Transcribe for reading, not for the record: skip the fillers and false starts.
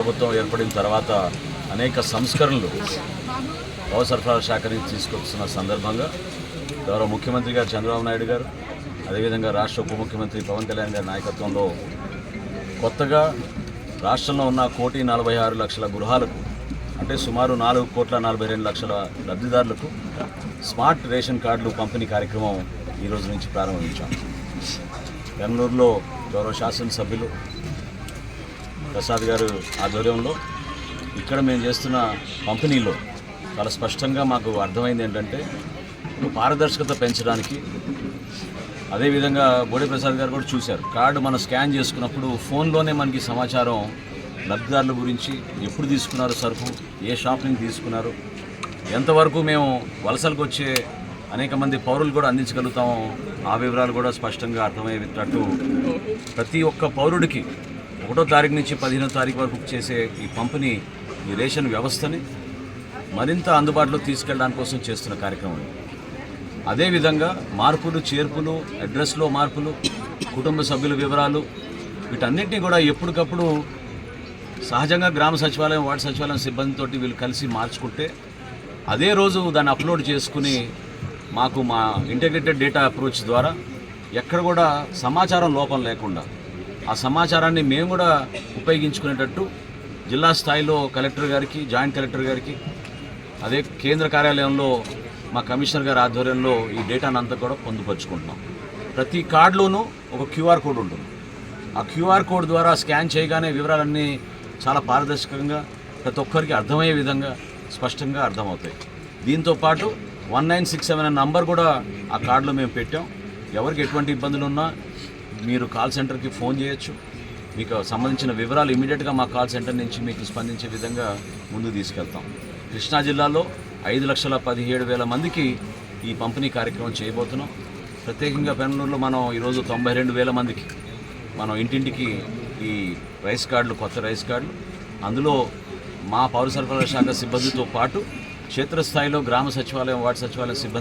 ప్రభుత్వం ఏర్పడిన తర్వాత అనేక సంస్కరణలు పౌర సరఫరాల శాఖని తీసుకొస్తున్న సందర్భంగా గౌరవ ముఖ్యమంత్రి గారు చంద్రబాబు నాయుడు గారు, అదేవిధంగా రాష్ట్ర ఉప ముఖ్యమంత్రి పవన్ కళ్యాణ్ గారి నాయకత్వంలో కొత్తగా రాష్ట్రంలో ఉన్న 1,46,00,000 గృహాలకు, అంటే సుమారు 4,42,00,000 లబ్ధిదారులకు స్మార్ట్ రేషన్ కార్డులు పంపిణీ కార్యక్రమం ఈరోజు నుంచి ప్రారంభించాం. బెంగళూరులో గౌరవ శాసనసభ్యులు ప్రసాద్ గారు ఆధ్వర్యంలో ఇక్కడ మేము చేస్తున్న పంపిణీలో చాలా స్పష్టంగా మాకు అర్థమైంది ఏంటంటే, పారదర్శకత పెంచడానికి, అదేవిధంగా బోడే ప్రసాద్ గారు కూడా చూశారు, కార్డు మనం స్కాన్ చేసుకున్నప్పుడు ఫోన్లోనే మనకి సమాచారం లబ్ధిదారుల గురించి, ఎప్పుడు తీసుకున్నారు సరుకు, ఏ షాప్ నుంచి తీసుకున్నారు, ఎంతవరకు మేము వలసలకు వచ్చే అనేక మంది పౌరులు కూడా అందించగలుగుతాము, ఆ వివరాలు కూడా స్పష్టంగా అర్థమయ్యేటట్టు ప్రతి ఒక్క పౌరుడికి 1వ తారీఖు నుంచి 15వ తారీఖు వరకు చేసే ఈ పంపిణీ, ఈ రేషన్ వ్యవస్థని మరింత అందుబాటులో తీసుకెళ్ళడానికి కోసం చేస్తున్న కార్యక్రమం. అదేవిధంగా మార్పులు, చేర్పులు, అడ్రస్లో మార్పులు, కుటుంబ సభ్యుల వివరాలు, వీటన్నిటినీ కూడా ఎప్పటికప్పుడు సహజంగా గ్రామ సచివాలయం, వార్డు సచివాలయం సిబ్బందితో వీళ్ళు కలిసి మార్చుకుంటే అదే రోజు దాన్ని అప్లోడ్ చేసుకుని మాకు మా ఇంటిగ్రేటెడ్ డేటా అప్రోచ్ ద్వారా ఎక్కడ కూడా సమాచారం లోపం లేకుండా ఆ సమాచారాన్ని మేము కూడా ఉపయోగించుకునేటట్టు జిల్లా స్థాయిలో కలెక్టర్ గారికి, జాయింట్ కలెక్టర్ గారికి, అదే కేంద్ర కార్యాలయంలో మా కమిషనర్ గారి ఆధ్వర్యంలో ఈ డేటాను అంతా కూడా పొందుపరుచుకుంటున్నాం. ప్రతి కార్డులోనూ ఒక క్యూఆర్ కోడ్ ఉంటుంది. ఆ క్యూఆర్ కోడ్ ద్వారా స్కాన్ చేయగానే వివరాలన్నీ చాలా పారదర్శకంగా ప్రతి ఒక్కరికి అర్థమయ్యే విధంగా స్పష్టంగా అర్థమవుతాయి. దీంతోపాటు 1967 అనే నంబర్ కూడా ఆ కార్డులో మేము పెట్టాం. ఎవరికి ఎటువంటి ఇబ్బందులు ఉన్నా మీరు కాల్ సెంటర్కి ఫోన్ చేయొచ్చు. మీకు సంబంధించిన వివరాలు ఇమీడియట్గా మా కాల్ సెంటర్ నుంచి మీకు స్పందించే విధంగా ముందుకు తీసుకెళ్తాం. కృష్ణా జిల్లాలో 5,17,000 మందికి ఈ పంపిణీ కార్యక్రమం చేయబోతున్నాం. ప్రత్యేకంగా బెంగళూరులో మనం ఈరోజు 92,000 మందికి మనం ఇంటింటికి ఈ రైస్ కార్డులు, కొత్త రైస్ కార్డులు, అందులో మా పౌర సరఫరాల శాఖ సిబ్బందితో పాటు క్షేత్రస్థాయిలో గ్రామ సచివాలయం, వార్డు సచివాలయం సిబ్బంది